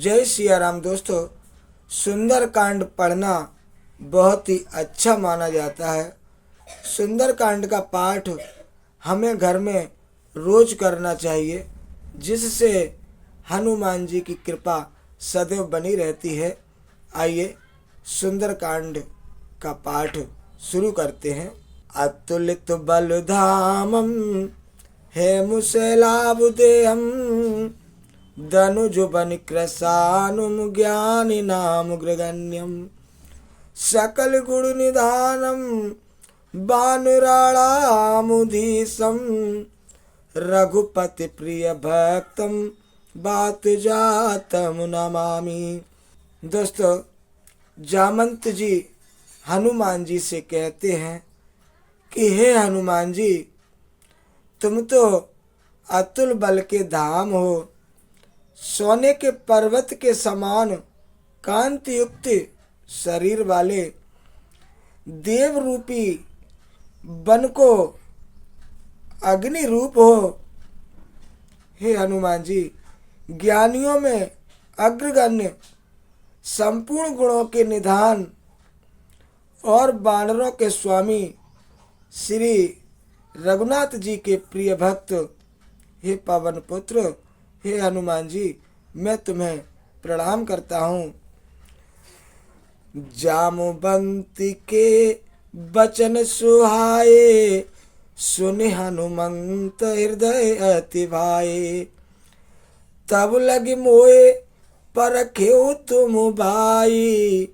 जय सिया राम। दोस्तों, सुंदर कांड पढ़ना बहुत ही अच्छा माना जाता है। सुंदर कांड का पाठ हमें घर में रोज करना चाहिए, जिससे हनुमान जी की कृपा सदैव बनी रहती है। आइए सुंदर कांड का पाठ शुरू करते हैं। अतुलित बलधामम हेमुशैलाबुदेहम धनुजुबन कृशानुम ज्ञानी नाम ग्रगण्यम सकल गुण निधानम बानुराणामुधीशम रघुपति प्रिय भक्तम बात जातम नमामि। दोस्तों, जामंत जी हनुमान जी से कहते हैं कि हे हनुमान जी, तुम तो अतुल बल के धाम हो। सोने के पर्वत के समान कांति युक्त शरीर वाले देव रूपी बन को अग्नि रूप हो। हे हनुमान जी, ज्ञानियों में अग्रगण्य, संपूर्ण गुणों के निधान और वानरों के स्वामी श्री रघुनाथ जी के प्रिय भक्त, हे पवन पुत्र, हे हनुमान जी, मैं तुम्हें प्रणाम करता हूँ। जामवंती के बचन सुहाए, सुन हनुमंत हृदय अति भाए। तब लगी मोए परखेउ तुम भाई,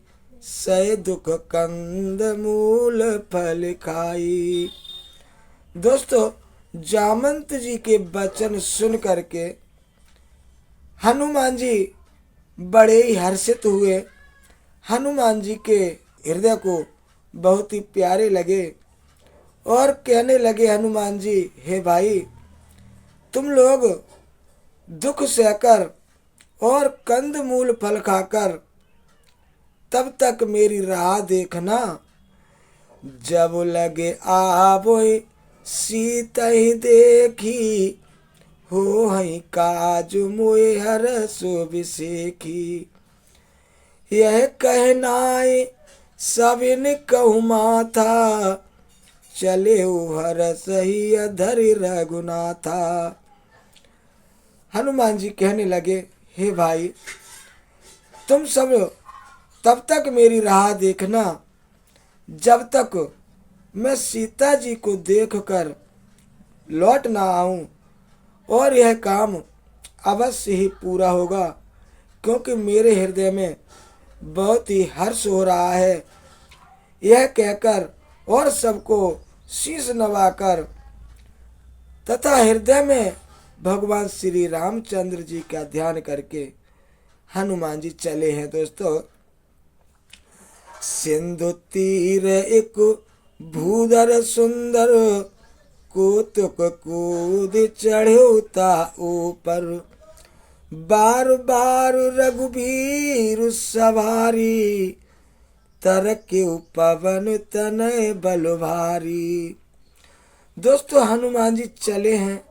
सह दुख कंद मूल फल खाई। दोस्तों, जामंत जी के वचन सुन करके हनुमान जी बड़े ही हर्षित हुए। हनुमान जी के हृदय को बहुत ही प्यारे लगे और कहने लगे, हनुमान जी, हे भाई, तुम लोग दुख सहकर और कंद मूल फल खाकर तब तक मेरी राह देखना। जब लगे आवोय सीता ही देखी, हो हई काज मोए हरस विसेखी। यह कहनाए सबिन कहु माथा, चले हरस ही अधरि रघुनाथा। हनुमान जी कहने लगे, हे भाई, तुम सब तब तक मेरी राह देखना जब तक मैं सीता जी को देखकर लौट ना आऊं, और यह काम अवश्य ही पूरा होगा, क्योंकि मेरे हृदय में बहुत ही हर्ष हो रहा है। यह कहकर और सबको शीश नवाकर तथा हृदय में भगवान श्री रामचंद्र जी का ध्यान करके हनुमान जी चले हैं। दोस्तों, सिंधु तीर एक भूधर सुंदर, कौतुक कूद चढ़ता ऊपर। बार बार रघुबीर सवारी, तरके पवन तनय बल भारी। दोस्तों, हनुमान जी चले हैं।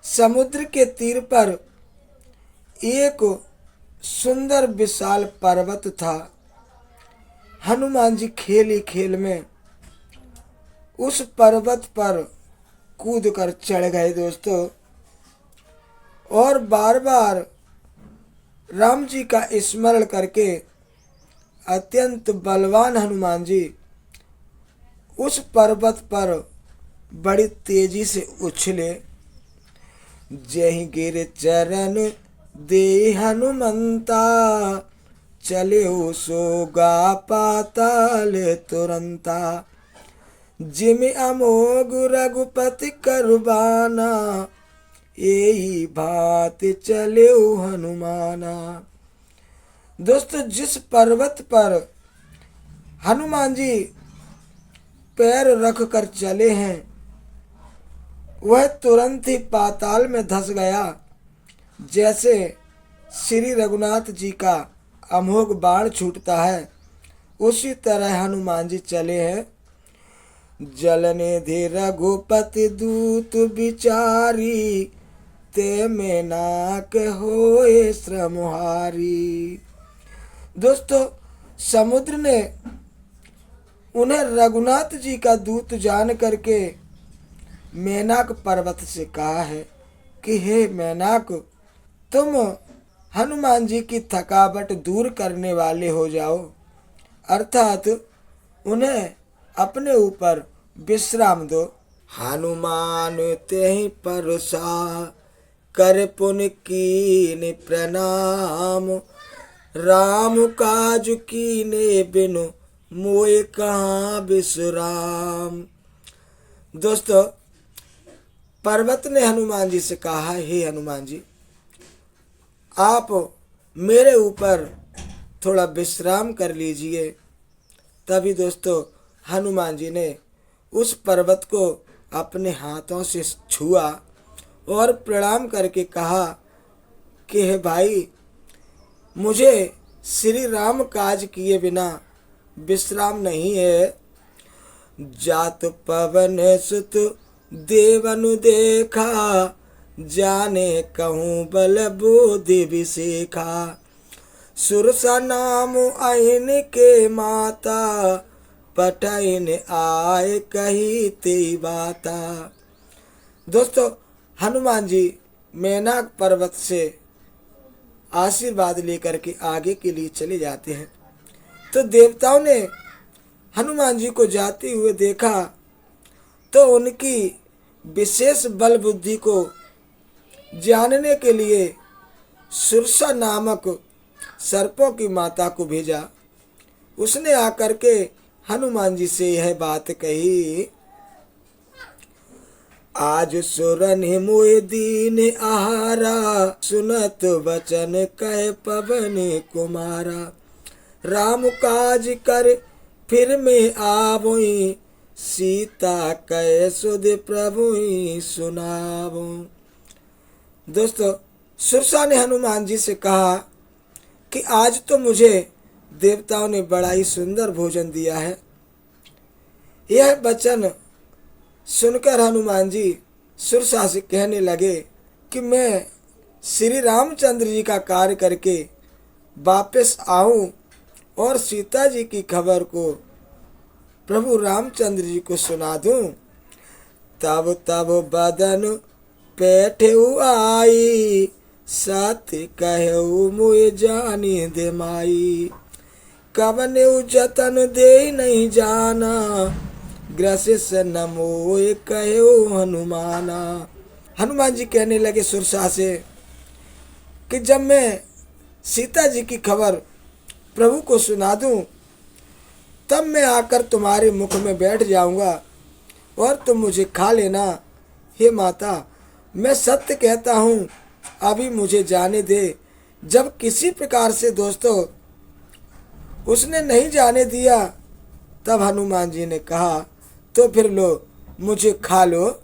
समुद्र के तीर पर एक सुंदर विशाल पर्वत था। हनुमान जी खेल ही खेल में उस पर्वत पर कूद कर चढ़ गए। दोस्तों, और बार बार राम जी का स्मरण करके अत्यंत बलवान हनुमान जी उस पर्वत पर बड़ी तेजी से उछले। जय गिर चरण दे हनुमंता, चले सोगा पाताल तुरंता। जिमि अमोघ रघुपति करबाना, यही भात चले हनुमाना। दोस्तों, जिस पर्वत पर हनुमान जी पैर रख कर चले हैं, वह तुरंत ही पाताल में धंस गया। जैसे श्री रघुनाथ जी का अमोघ बाण छूटता है, उसी तरह हनुमान जी चले हैं। जलने धे रघुपति दूत बिचारी, ते मेनाक होए श्रमहारी। दोस्तों, समुद्र ने उन्हें रघुनाथ जी का दूत जान करके मेनाक पर्वत से कहा है कि हे मेनाक, तुम हनुमान जी की थकावट दूर करने वाले हो जाओ, अर्थात उन्हें अपने ऊपर विश्राम दो। हनुमान तेहि परुषा कर पुन कीन प्रणाम, राम काज कीने बिनु मोए कहाँ विश्राम। दोस्तों, पर्वत ने हनुमान जी से कहा, हे हनुमान जी, आप मेरे ऊपर थोड़ा विश्राम कर लीजिए। तभी दोस्तों हनुमान जी ने उस पर्वत को अपने हाथों से छुआ और प्रणाम करके कहा कि हे भाई, मुझे श्री राम काज किए बिना विश्राम नहीं है। जात पवन सुत देवनु देखा, जाने कहूँ बल बुद्धि विसेखा, सुरसा नाम आइन के माता, पटाइन आए कही ते बाता। दोस्तों, हनुमान जी मेनाक पर्वत से आशीर्वाद लेकर के आगे के लिए चले जाते हैं। तो देवताओं ने हनुमान जी को जाते हुए देखा तो उनकी विशेष बल बुद्धि को जानने के लिए सुरसा नामक सर्पों की माता को भेजा। उसने आकर के हनुमान जी से यह बात कही, आज सुरन मोए दीन आहारा, सुनत वचन कह पवन कुमारा, राम काज कर फिर में आवई, सीता कह सुध प्रभु सुनावो। दोस्तों, सुरसा ने हनुमान जी से कहा कि आज तो मुझे देवताओं ने बड़ा ही सुंदर भोजन दिया है। यह वचन सुनकर हनुमान जी सुरसा से कहने लगे कि मैं श्री रामचंद्र जी का कार्य करके वापस आऊं और सीता जी की खबर को प्रभु रामचंद्र जी को सुना दूं। तब तब बदन पैठेऊ आई, सत्य कहऊ मुए जानी दे माई, कवनेऊ जतन दे नहीं जाना, ग्रसिस न मोए कहऊ हनुमाना। हनुमान जी कहने लगे सुरसा से कि जब मैं सीता जी की खबर प्रभु को सुना दूं, तब मैं आकर तुम्हारे मुख में बैठ जाऊंगा और तुम मुझे खा लेना। हे माता, मैं सत्य कहता हूँ, अभी मुझे जाने दे। जब किसी प्रकार से दोस्तों उसने नहीं जाने दिया, तब हनुमान जी ने कहा, तो फिर लो मुझे खा लो।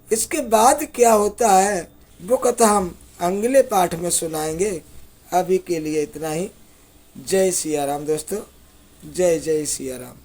इसके बाद क्या होता है वो कथा हम अगले पाठ में सुनाएंगे। अभी के लिए इतना ही। जय सिया राम दोस्तों, जय जय सिया राम।